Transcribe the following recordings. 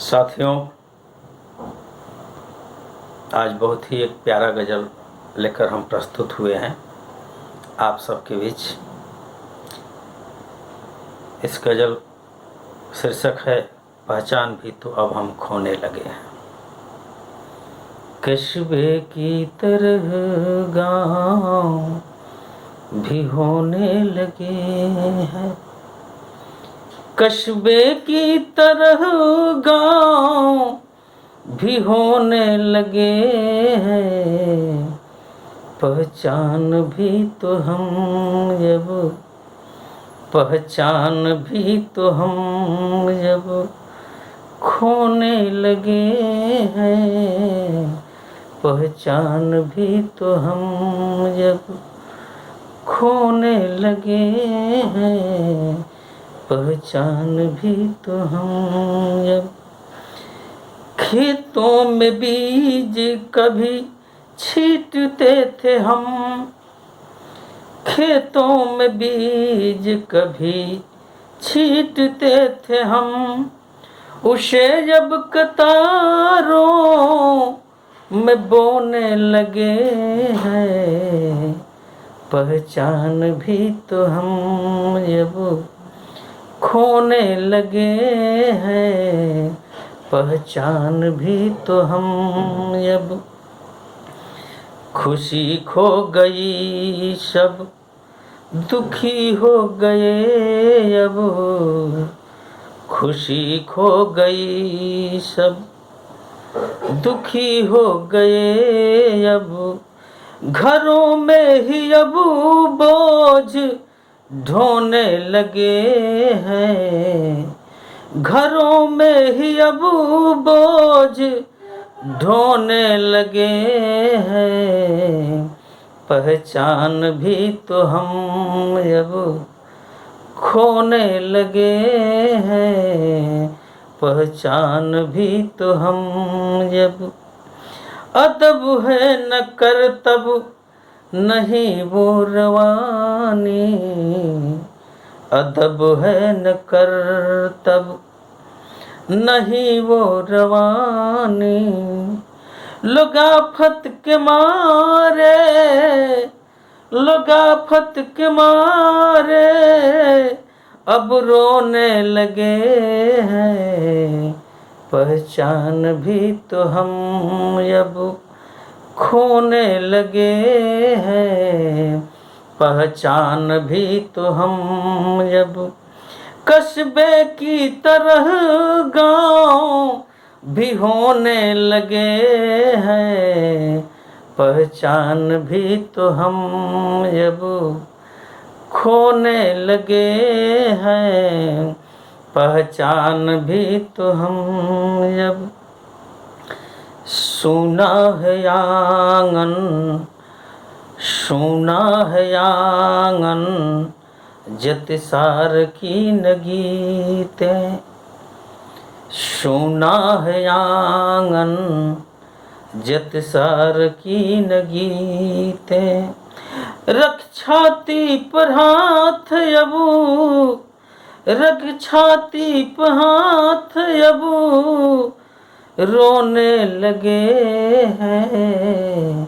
साथियों, आज बहुत ही एक प्यारा गज़ल लेकर हम प्रस्तुत हुए हैं आप सबके बीच। इस गज़ल शीर्षक है पहचान भी तो अब हम खोने लगे हैं। कस्बे की तरह गाँव भी होने लगे हैं, कस्बे की तरह गाँव भी होने लगे हैं। पहचान भी तो हम जब खोने लगे हैं। पहचान भी तो हम जब खोने लगे हैं। पहचान भी तो हम जब खेतों में बीज कभी छींटते थे हम, खेतों में बीज कभी छींटते थे हम, उसे जब कतारों में बोने लगे हैं। पहचान भी तो हम जब खोने लगे हैं। पहचान भी तो हम जब खुशी खो गई सब दुखी हो गए अब, खुशी खो गई सब दुखी हो गए अब, घरों में ही अब बोझ ढोने लगे हैं। घरों में ही अब बोझ ढोने लगे हैं। पहचान भी तो हम अब खोने लगे हैं। पहचान भी तो हम जब अदब है न करतब नहीं वो रवानी, अदब है न करतब नहीं वो रवानी, लगाफत के मारे लगाफत के मारे अब रोने लगे हैं। पहचान भी तो हम अब खोने लगे हैं। पहचान भी तो हम जब कस्बे की तरह गाँव भी होने लगे हैं। पहचान भी तो हम जब खोने लगे हैं। पहचान भी तो हम जब सुना है आंगन, सुना है आंगन जत सार की न गीतें, सुना है आंगन जत सार की न गीतें, रख छाती पर हाथ अबू, रख छाती पर हाथ अबू रोने लगे हैं।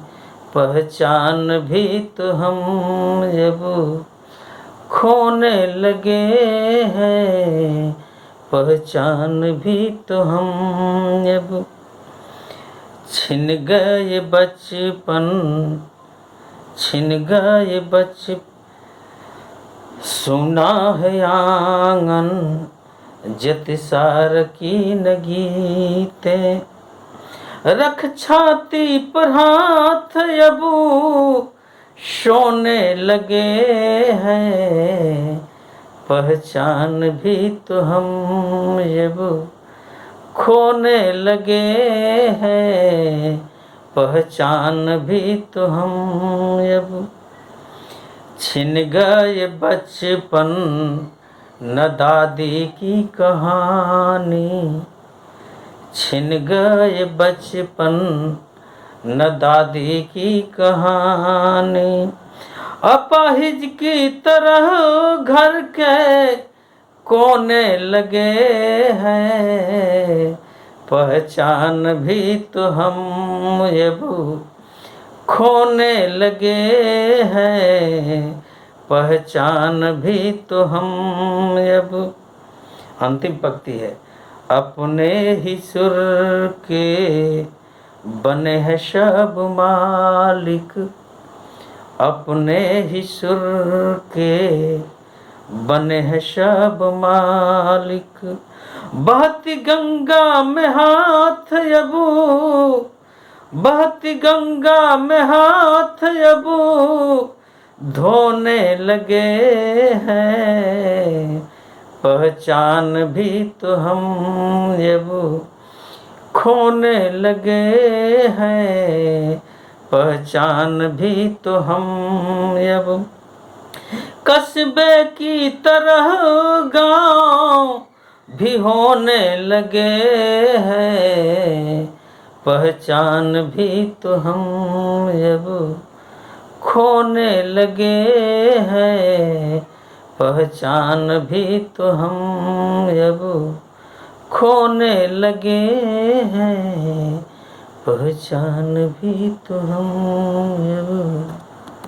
पहचान भी तो हम जब खोने लगे हैं। पहचान भी तो हम जब छिन गए बचपन, छिन गए बचपन, सुना है आंगन जत सार की न गीतें, रख छाती पर हाथ अबू सोने लगे हैं। पहचान भी तो हम जब खोने लगे हैं। पहचान भी तो हम जब छिन गए बचपन न दादी की कहानी, छिन गए बचपन न दादी की कहानी, अपाहिज की तरह घर के कोने लगे हैं। पहचान भी तो हम अब खोने लगे हैं, पहचान भी तो हम अब। अंतिम पंक्ति है, अपने ही सुर के बने हैं सब मालिक, अपने ही सुर के बने हैं सब मालिक। बहती गंगा में हाथ अबू, बहती गंगा में हाथ अबू धोने लगे हैं, पहचान भी तो हम अब खोने लगे हैं, पहचान भी तो हम अब। कस्बे की तरह गांव भी होने लगे हैं, पहचान भी तो हम अब खोने लगे हैं, पहचान भी तो हम अब खोने लगे हैं, पहचान भी तो हम अब।